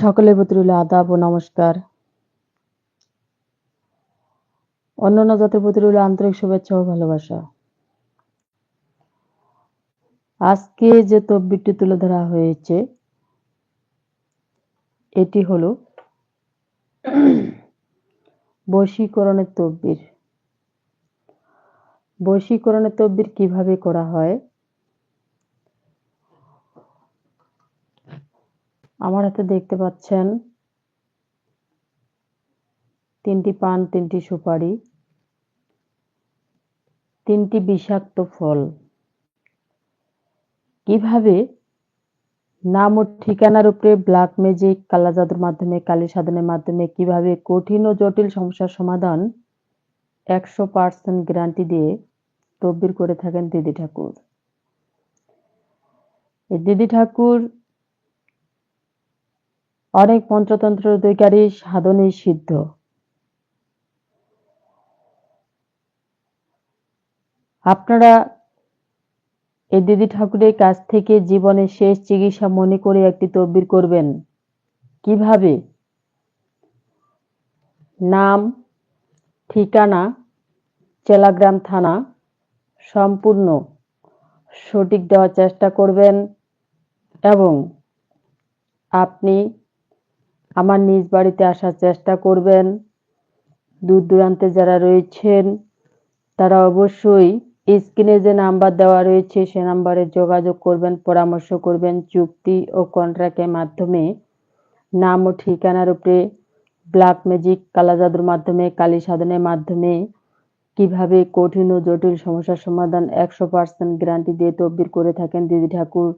সকলের প্রতি রইল আদাব ও নমস্কার। অন্যান্য জাতির প্রতি রইল আন্তরিক শুভেচ্ছা ও ভালোবাসা। আজকে যে তদবিরটি তুলে ধরা হয়েছে এটি হলো বশীকরণের তদবির। বশীকরণের তদবির কিভাবে করা হয়? আমার হাতে দেখতে পাচ্ছেন 3টি পান, 3টি সুপারি, 3টি বিষাক্ত ফল। কিভাবে নাম ও ঠিকানার উপরে ব্ল্যাক ম্যাজিক, কালা জাদুর মাধ্যমে, কালী সাধনের মাধ্যমে কিভাবে কঠিন ও জটিল সমস্যার সমাধান 100% গ্যারান্টি দিয়ে তদবির করে থাকেন দিদি ঠাকুর। এই দিদি ঠাকুর অনেক মন্ত্রতন্ত্র অধিকারী, সাধনে সিদ্ধ। আপনারা এই দিদি ঠাকুরের কাছ থেকে জীবনের শেষ চিকিৎসা মনে করে একটি তদবির করবেন। কিভাবে? নাম, ঠিকানা, চেলাগ্রাম থানা সম্পূর্ণ সঠিক দেওয়ার চেষ্টা করবেন এবং আপনি আমার নিজ বাড়িতে আসার চেষ্টা করবেন। দূর দূরান্তে যারা রয়েছেন তারা অবশ্যই স্ক্রিনে যে নাম্বার দেওয়া রয়েছে সে নাম্বারে যোগাযোগ করবেন, পরামর্শ করবেন। চুক্তি ও কন্ট্রাক্টের মাধ্যমে নাম ও ঠিকানার উপরে ব্ল্যাক ম্যাজিক, কালা জাদুর মাধ্যমে, কালী সাধনের মাধ্যমে কিভাবে কঠিন ও জটিল সমস্যার সমাধান 100% গ্যারান্টি দিয়ে তদবির করে থাকেন দিদি ঠাকুর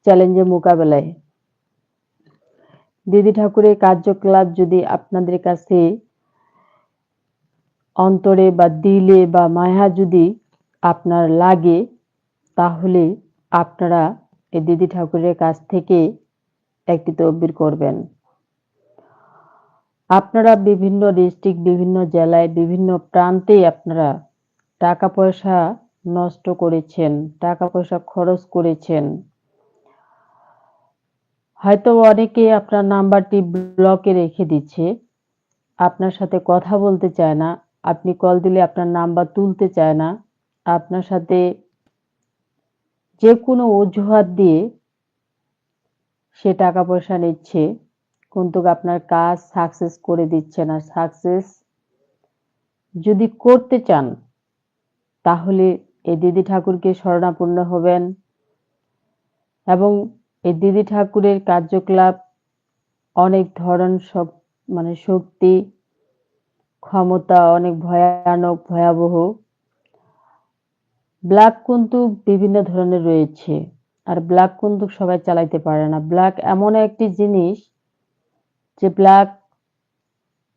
চ্যালেঞ্জের মোকাবেলায়। দিদি ঠাকুরের কার্যকলাপ যদি আপনাদের কাছে অন্তরে বা দিলে বা মায়া যদি আপনার লাগে তাহলে আপনারা এই দিদি ঠাকুরের কাছ থেকে একটি তদবির করবেন। আপনারা বিভিন্ন ডিস্ট্রিক্ট, বিভিন্ন জেলায়, বিভিন্ন প্রান্তে আপনারা টাকা পয়সা নষ্ট করেছেন, টাকা পয়সা খরচ করেছেন। হয়তো অনেকে আপনার নাম্বারটি ব্লকে রেখে দিচ্ছে, আপনার সাথে কথা বলতে চায় না, আপনি কল দিলে আপনার নাম্বার তুলতে চায় না, আপনার সাথে যে কোনো অজুহাত দিয়ে সে টাকা পয়সা নিচ্ছে, কিন্তু আপনার কাজ সাকসেস করে দিচ্ছে না। সাকসেস যদি করতে চান তাহলে এই দিদি ঠাকুরকে শরণাপন্ন হবেন এবং এই দিদি ঠাকুরের কার্যকলাপ অনেক ধরন শক্তি, ক্ষমতা অনেক ভয়ানক, ভয়াবহ। ব্ল্যাক কিন্তু বিভিন্ন ধরনের রয়েছে, আর ব্ল্যাক কিন্তু সবাই চালাইতে পারে না। ব্ল্যাক এমন একটি জিনিস যে ব্ল্যাক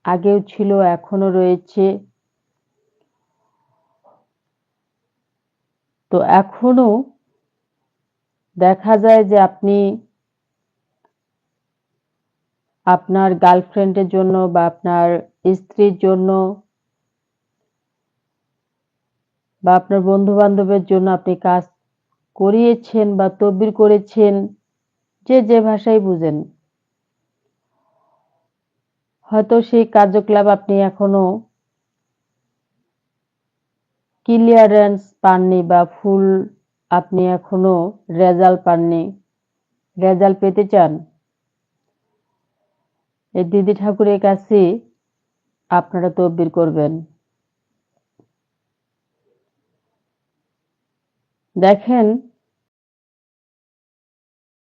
আগেও ছিল, এখনো রয়েছে। তো এখনো দেখা যায় যে আপনি আপনার গার্লফ্রেন্ডের জন্য বা আপনার স্ত্রীর জন্য বা আপনার বন্ধু বান্ধবের জন্য আপনি কাজ করিয়েছেন বা তদবির করেছেন, যে যে ভাষায় বুঝেন। হয়তো সেই কার্যকলাপ আপনি এখনো ক্লিয়ারেন্স পাননি বা ফুল আপনি এখনো রেজাল্ট পাননি। রেজাল্ট পেতে চান? এই দিদি ঠাকুরের কাছে আপনারা তদবির করবেন। দেখেন